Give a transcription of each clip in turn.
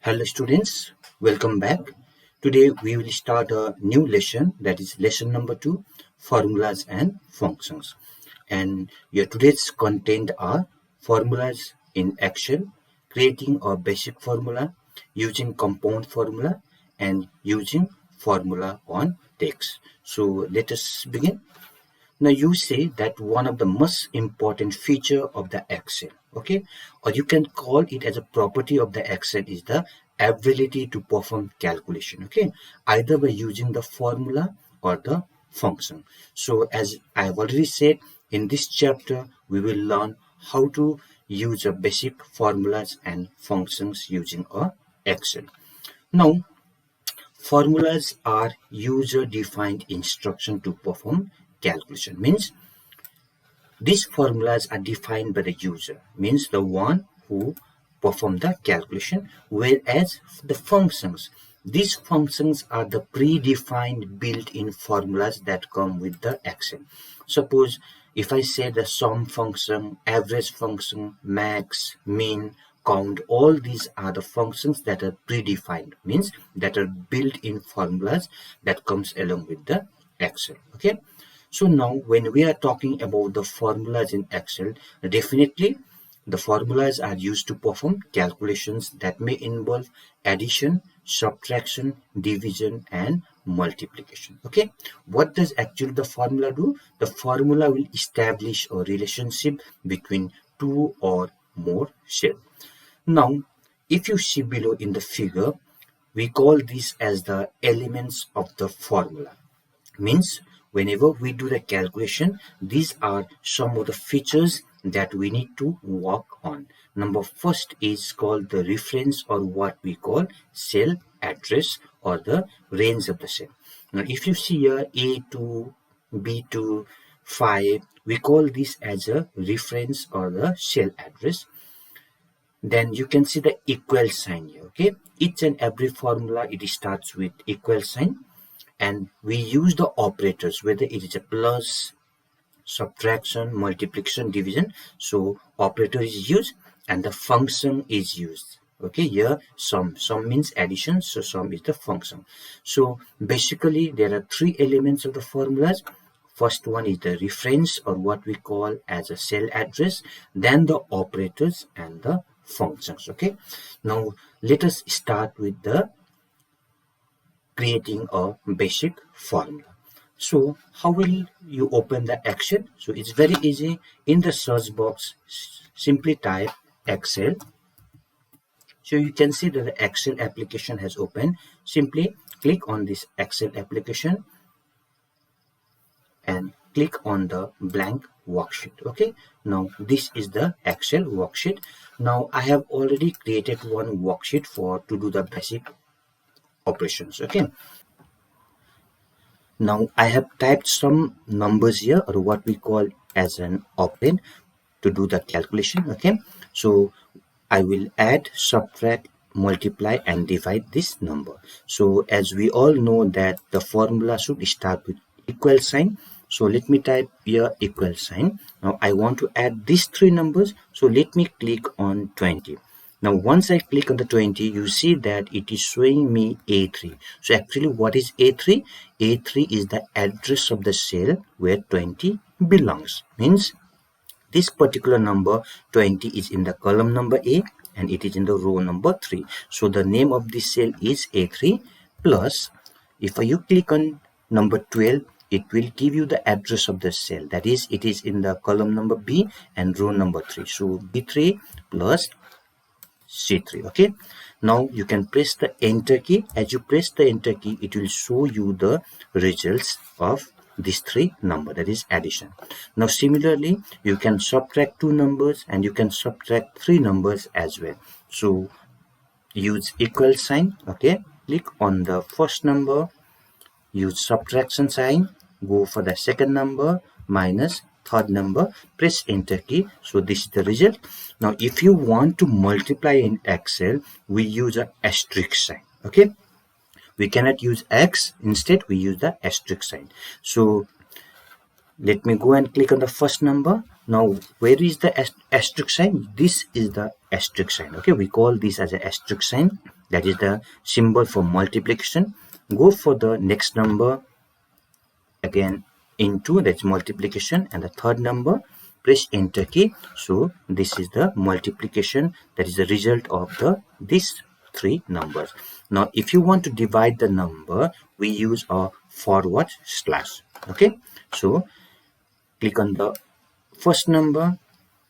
Hello students, welcome back. Today we will start a new lesson, that is lesson number 2, formulas and functions. And your today's content are formulas in Excel, creating a basic formula, using compound formula, and using formula on text. So let us begin. Now you say that one of the most important feature of the Excel, okay, or you can call it as a property of the Excel is the ability to perform calculation, okay, either by using the formula or the function. So as I have already said, in this chapter we will learn how to use a basic formulas and functions using a Excel. Now formulas are user-defined instruction to perform calculation. Means these formulas are defined by the user, means the one who perform the calculation, whereas the functions, these functions are the predefined built-in formulas that come with the Excel. Suppose if I say the sum function, average function, max, min, count, all these are the functions that are predefined, means that are built-in formulas that comes along with the Excel. Okay, so now when we are talking about the formulas in Excel, definitely the formulas are used to perform calculations that may involve addition, subtraction, division, and multiplication. Okay, what does actually the formula do? The formula will establish a relationship between two or more cells. Now, if you see below in the figure, we call this as the elements of the formula. Means whenever we do the calculation, these are some of the features that we need to work on. Number first is called the reference, or what we call cell address, or the range of the cell. Now if you see here A2, B2, 5, we call this as a reference or the cell address. Then you can see the equal sign here. Okay, each and every formula, it starts with equal sign, and we use the operators, whether it is a plus, subtraction, multiplication, division. So operator is used and the function is used. Okay, here sum means addition, so sum is the function. So basically there are three elements of the formulas. First one is the reference, or what we call as a cell address, then the operators and the functions. Okay, now let us start with the creating a basic formula. So how will you open the Excel? So it's very easy. In the search box, simply type Excel. So you can see that the Excel application has opened. Simply click on this Excel application and click on the blank worksheet. Okay, now this is the Excel worksheet. Now I have already created one worksheet to do the basic operations. Okay, now I have typed some numbers here, or what we call as an operand, to do the calculation. Okay, so I will add, subtract, multiply, and divide this number. So as we all know that the formula should start with equal sign, so let me type here equal sign. Now I want to add these three numbers, so let me click on 20. Now once I click on the 20, you see that it is showing me A3. So actually what is A3? A3 is the address of the cell where 20 belongs. Means this particular number 20 is in the column number A and it is in the row number 3. So the name of this cell is A3 plus, if you click on number 12, it will give you the address of the cell. That is, it is in the column number B and row number 3. So B3 plus C3. Okay, now you can press the enter key. As you press the enter key, it will show you the results of these three numbers, that is addition. Now similarly, you can subtract two numbers and you can subtract three numbers as well. So use equal sign. Okay, click on the first number, use subtraction sign, go for the second number, minus third number, press enter key. So this is the result. Now if you want to multiply in Excel, we use a asterisk sign. Okay, we cannot use X, instead we use the asterisk sign. So let me go and click on the first number. Now where is the asterisk sign? This is the asterisk sign. Okay, we call this as an asterisk sign. that is the symbol for multiplication. Go for the next number, again into, that's multiplication, and the third number, press enter key. So this is the multiplication, that is the result of these three numbers. Now if you want to divide the number, we use a forward slash. Okay, so click on the first number.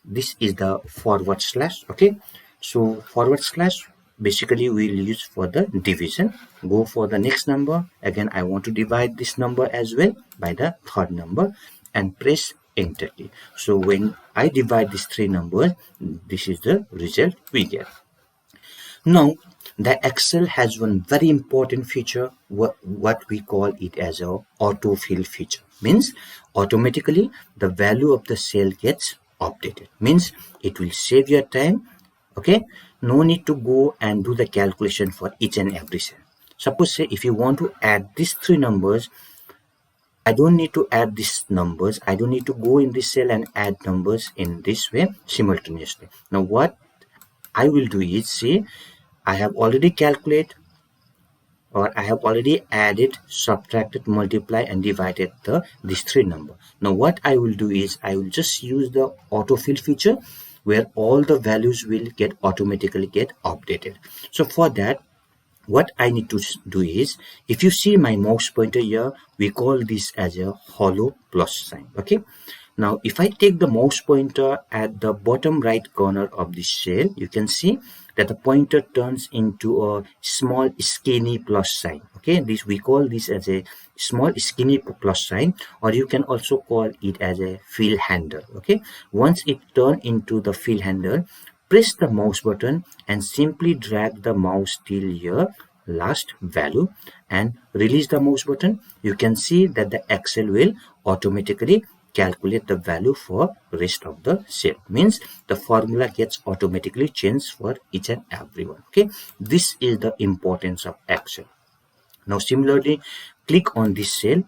This is the forward slash. Okay, so forward slash basically we'll use for the division. Go for the next number. Again, I want to divide this number as well by the third number, and press enter key. So when I divide these three numbers, this is the result we get. Now the Excel has one very important feature, what we call it as a autofill feature. Means automatically the value of the cell gets updated. Means it will save your time. Okay, no need to go and do the calculation for each and every cell. Suppose say if you want to add these three numbers, I don't need to add these numbers. I don't need to go in this cell and add numbers in this way simultaneously. Now what I will do is, see, I have already calculated, or I have already added, subtracted, multiplied and divided these three numbers. Now what I will do is, I will just use the autofill feature where all the values will get automatically get updated. So for that, what I need to do is, if you see my mouse pointer here, we call this as a hollow plus sign. Okay, now if I take the mouse pointer at the bottom right corner of this cell, you can see that the pointer turns into a small skinny plus sign. Okay, this we call this as a small skinny plus sign, or you can also call it as a fill handle. Okay, once it turns into the fill handle, press the mouse button and simply drag the mouse till your last value and release the mouse button. You can see that the Excel will automatically calculate the value for rest of the cell. Means the formula gets automatically changed for each and every one. Okay, this is the importance of Excel. Now similarly, click on this cell.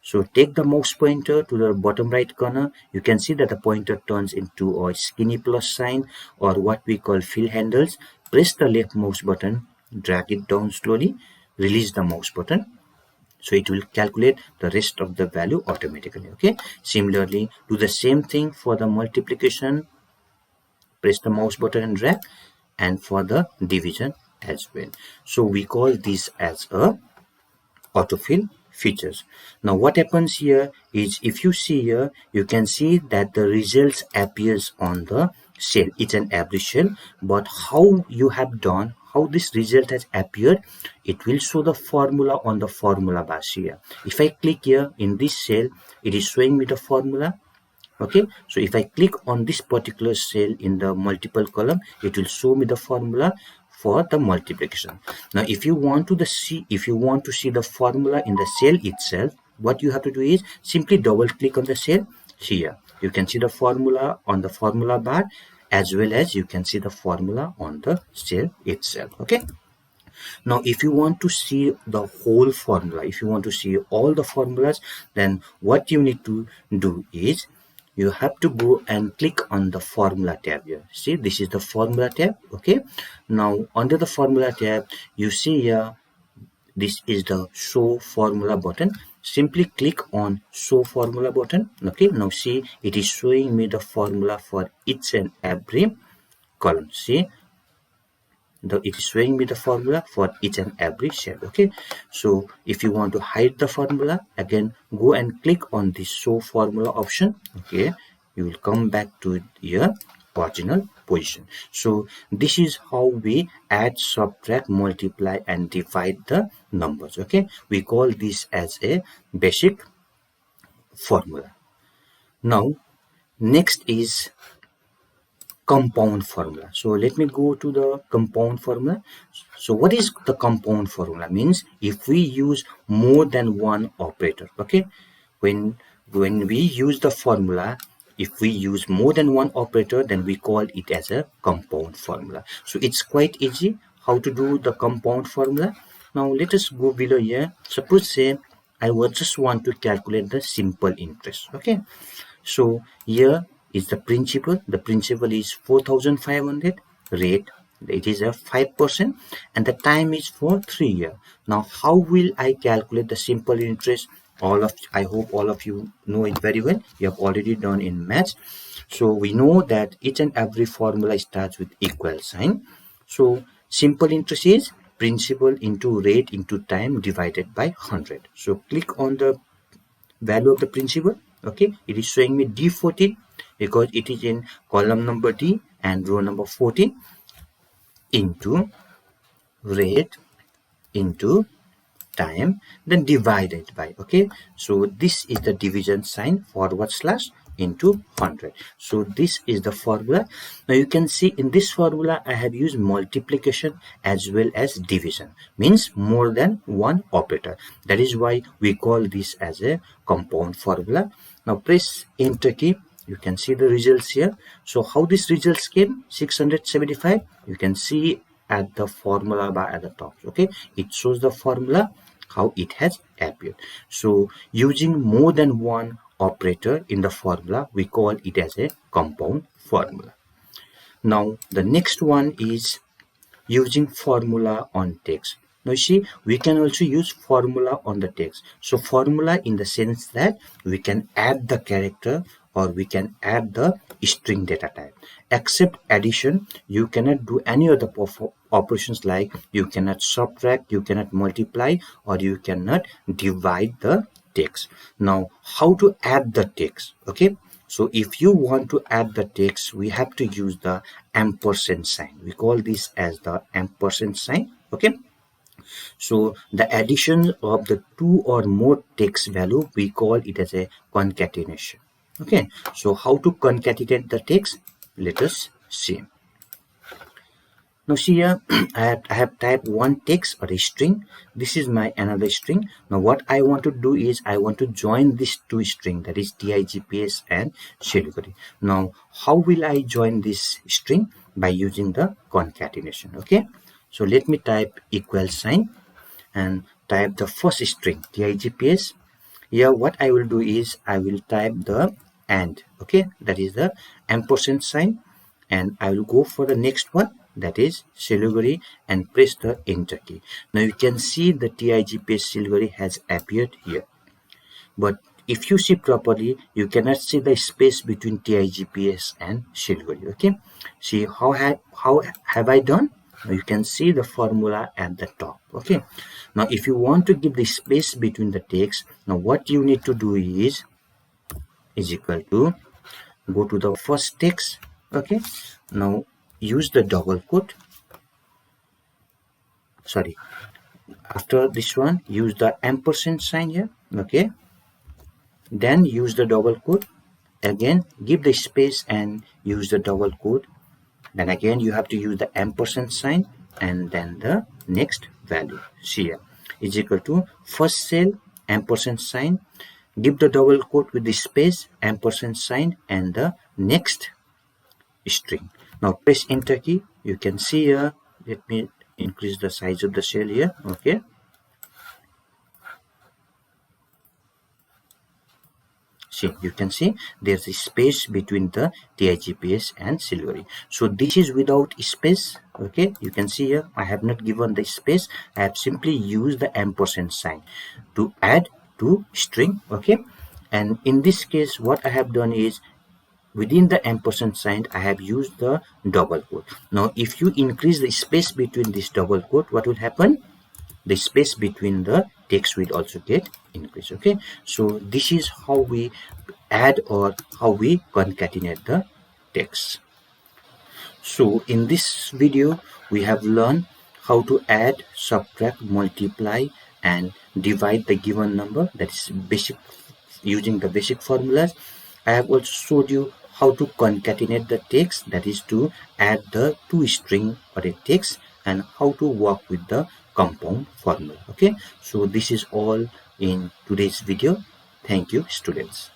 So take the mouse pointer to the bottom right corner. You can see that the pointer turns into a skinny plus sign, or what we call fill handles. Press the left mouse button, drag it down slowly, release the mouse button. So it will calculate the rest of the value automatically. Okay, similarly do the same thing for the multiplication. Press the mouse button and drag, and for the division as well. So we call this as a autofill features. Now what happens here is, if you see here, you can see that the results appears on the cell, each and every cell. But how you have done, how this result has appeared, it will show the formula on the formula bar here. If I click here in this cell, it is showing me the formula. Okay, so if I click on this particular cell in the multiple column, it will show me the formula for the multiplication. Now if you want to see the formula in the cell itself, what you have to do is simply double click on the cell. Here you can see the formula on the formula bar, as well as you can see the formula on the cell itself. Okay, now if you want to see the whole formula, if you want to see all the formulas, then what you need to do is, you have to go and click on the formula tab here. See, this is the formula tab. Okay, now under the formula tab, you see here, this is the show formula button. Simply click on show formula button. Okay, now see, it is showing me the formula for each and every column. See, it is showing me the formula for each and every cell. Okay, so if you want to hide the formula, again go and click on the show formula option. Okay, you will come back to your original position. So this is how we add, subtract, multiply and divide the numbers. Okay, we call this as a basic formula. Now next is compound formula. So let me go to the compound formula. So what is the compound formula? Means if we use more than one operator. Okay, when we use the formula, if we use more than one operator, then we call it as a compound formula. So it's quite easy how to do the compound formula. Now let us go below here. Suppose say I would just want to calculate the simple interest. Okay, so here is the principal. The principal is 4,500, rate It is a 5% and the time is for 3 years. Now how will I calculate the simple interest? I hope all of you know it very well. You have already done in maths. So we know that each and every formula starts with equal sign. So simple interest is principal into rate into time divided by 100. So click on the value of the principal. Okay, it is showing me D14 because it is in column number D and row number 14 into rate into time, then divided by. Okay, so this is the division sign, forward slash into 100. So this is the formula. Now you can see in this formula I have used multiplication as well as division, means more than one operator. That is why we call this as a compound formula. Now press enter key. You can see the results here. So how these results came? 675. You can see at the formula bar at the top. Okay, it shows the formula how it has appeared. So using more than one operator in the formula, we call it as a compound formula. Now the next one is using formula on text. Now you see, we can also use formula on the text. So formula in the sense that we can add the character or we can add the string data type. Except addition, you cannot do any other operations, like you cannot subtract, you cannot multiply, or you cannot divide the text. Now how to add the text? Okay, so if you want to add the text, we have to use the ampersand sign. We call this as the ampersand sign. Okay, so the addition of the two or more text value, we call it as a concatenation. Okay, so how to concatenate the text? Let us see. Now see here, I have typed one text or a string. This is my another string. Now what I want to do is I want to join these two string, that is TIGPS and Siliguri. Now how will I join this string? By using the concatenation. Okay, so let me type equal sign and type the first string TIGPS. Here what I will do is I will type the and. Okay, that is the ampersand sign, and I will go for the next one, that is Siliguri, and press the enter key. Now you can see the TIGPS Siliguri has appeared here, but if you see properly, you cannot see the space between TIGPS and Siliguri. Okay, see how have I done? Now you can see the formula at the top. Okay, now if you want to give the space between the text, now what you need to do is equal to go to the first text. Okay, now use the double quote. Sorry, after this one use the ampersand sign here. Okay, then use the double quote, again give the space and use the double quote, then again you have to use the ampersand sign and then the next value. See here is equal to first cell ampersand sign, give the double quote with the space, ampersand sign, and the next string. Now press enter key. You can see here, let me increase the size of the cell here. Okay, see, you can see there's a space between the TIGPS and Siliguri. So this is without space. Okay, you can see here I have not given the space. I have simply used the ampersand sign to add to string. Okay, and in this case what I have done is within the ampersand sign I have used the double quote. Now if you increase the space between this double quote, what will happen? The space between the text will also get increased. Okay, so this is how we add or how we concatenate the text. So in this video we have learned how to add, subtract, multiply, and divide the given number, that is basic, using the basic formulas. I have also showed you how to concatenate the text, that is to add the two string or a text, and how to work with the compound formula. Okay, so this is all in today's video. Thank you, students.